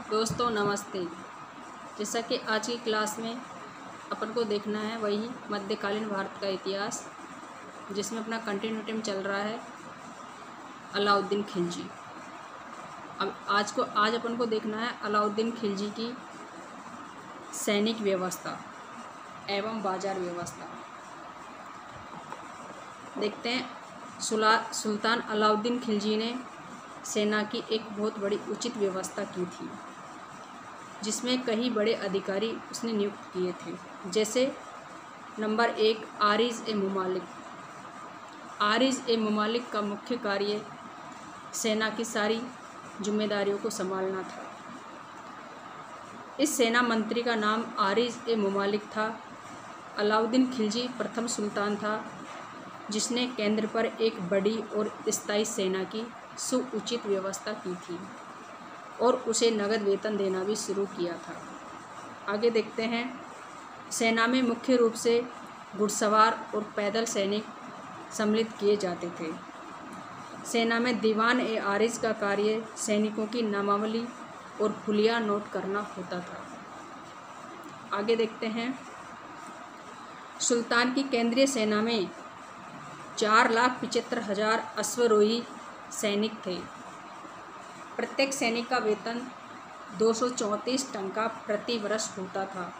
दोस्तों नमस्ते। जैसा कि आज की क्लास में अपन को देखना है वही मध्यकालीन भारत का इतिहास, जिसमें अपना कंटिन्यूटी चल रहा है अलाउद्दीन खिलजी। अब आज अपन को देखना है अलाउद्दीन खिलजी की सैनिक व्यवस्था एवं बाजार व्यवस्था। देखते हैं सुल्तान अलाउद्दीन खिलजी ने सेना की एक बहुत बड़ी उचित व्यवस्था की थी, जिसमें कई बड़े अधिकारी उसने नियुक्त किए थे। जैसे नंबर 1 आरिज़ ए मुमालिक का मुख्य कार्य सेना की सारी जिम्मेदारियों को संभालना था। इस सेना मंत्री का नाम आरिज़ ए मुमालिक था। अलाउद्दीन खिलजी प्रथम सुल्तान था जिसने केंद्र पर एक बड़ी और स्थायी सेना की सुउचित व्यवस्था की थी और उसे नगद वेतन देना भी शुरू किया था। आगे देखते हैं। सेना में मुख्य रूप से घुड़सवार और पैदल सैनिक सम्मिलित किए जाते थे। सेना में दीवान ए आरिज़ का कार्य सैनिकों की नामावली और हुलिया नोट करना होता था। आगे देखते हैं। सुल्तान की केंद्रीय सेना में 4,75,000 अश्वरोही सैनिक थे। प्रत्येक सैनिक का वेतन 234 टंका प्रति वर्ष होता था,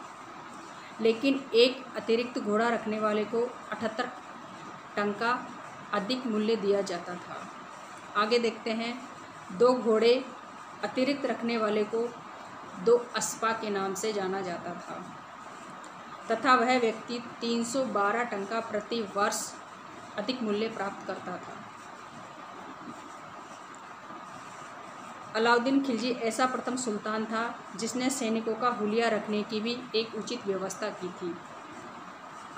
लेकिन एक अतिरिक्त घोड़ा रखने वाले को 78 टंका अधिक मूल्य दिया जाता था। आगे देखते हैं। 2 घोड़े अतिरिक्त रखने वाले को 2 अस्पा के नाम से जाना जाता था तथा वह व्यक्ति 312 टंका प्रति वर्ष अधिक मूल्य प्राप्त करता था। अलाउद्दीन खिलजी ऐसा प्रथम सुल्तान था जिसने सैनिकों का हुलिया रखने की भी एक उचित व्यवस्था की थी।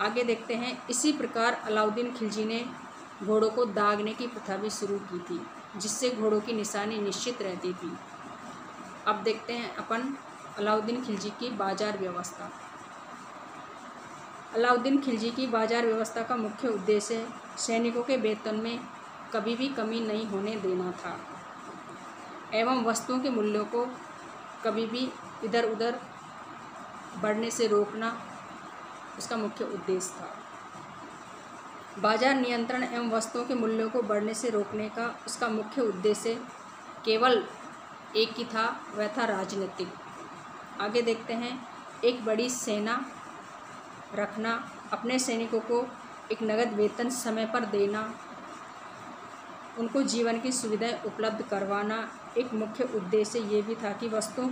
आगे देखते हैं। इसी प्रकार अलाउद्दीन खिलजी ने घोड़ों को दागने की प्रथा भी शुरू की थी, जिससे घोड़ों की निशानी निश्चित रहती थी। अब देखते हैं अपन अलाउद्दीन खिलजी की बाजार व्यवस्था। अलाउद्दीन खिलजी की बाजार व्यवस्था का मुख्य उद्देश्य सैनिकों के वेतन में कभी भी कमी नहीं होने देना था एवं वस्तुओं के मूल्यों को कभी भी इधर उधर बढ़ने से रोकना उसका मुख्य उद्देश्य था। बाजार नियंत्रण एवं वस्तुओं के मूल्यों को बढ़ने से रोकने का उसका मुख्य उद्देश्य केवल एक ही था, वह था राजनीतिक। आगे देखते हैं। एक बड़ी सेना रखना, अपने सैनिकों को एक नगद वेतन समय पर देना, उनको जीवन की सुविधाएं उपलब्ध करवाना। एक मुख्य उद्देश्य ये भी था कि वस्तुओं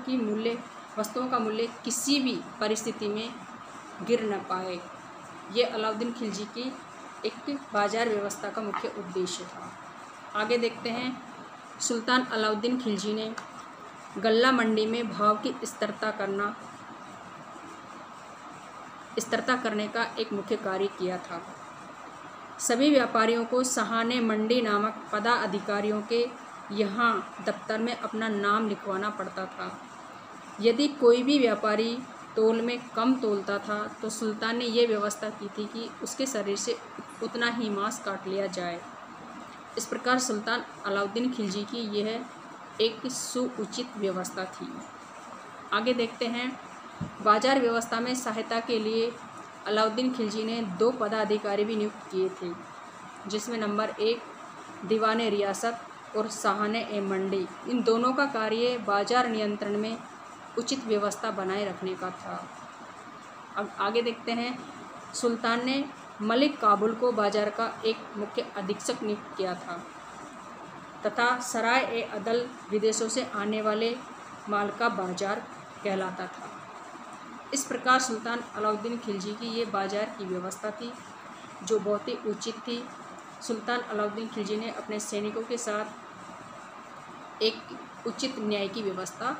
का मूल्य किसी भी परिस्थिति में गिर न पाए। ये अलाउद्दीन खिलजी की एक बाजार व्यवस्था का मुख्य उद्देश्य था। आगे देखते हैं। सुल्तान अलाउद्दीन खिलजी ने गल्ला मंडी में भाव की स्थिरता करने का एक मुख्य कार्य किया था। सभी व्यापारियों को सहाने मंडी नामक पदाधिकारियों के यहाँ दफ्तर में अपना नाम लिखवाना पड़ता था। यदि कोई भी व्यापारी तोल में कम तोलता था तो सुल्तान ने यह व्यवस्था की थी कि उसके शरीर से उतना ही मांस काट लिया जाए। इस प्रकार सुल्तान अलाउद्दीन खिलजी की यह एक सुउचित व्यवस्था थी। आगे देखते हैं। बाजार व्यवस्था में सहायता के लिए अलाउद्दीन खिलजी ने 2 पदाधिकारी भी नियुक्त किए थे, जिसमें नंबर 1 दीवाने रियासत और सहाने ए मंडी। इन दोनों का कार्य बाजार नियंत्रण में उचित व्यवस्था बनाए रखने का था। अब आगे देखते हैं। सुल्तान ने मलिक काबुल को बाजार का एक मुख्य अधीक्षक नियुक्त किया था तथा सराय ए अदल विदेशों से आने वाले माल का बाजार कहलाता था। इस प्रकार सुल्तान अलाउद्दीन खिलजी की ये बाजार की व्यवस्था थी, जो बहुत ही उचित थी। सुल्तान अलाउद्दीन खिलजी ने अपने सैनिकों के साथ एक उचित न्याय की व्यवस्था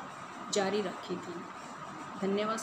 जारी रखी थी। धन्यवाद।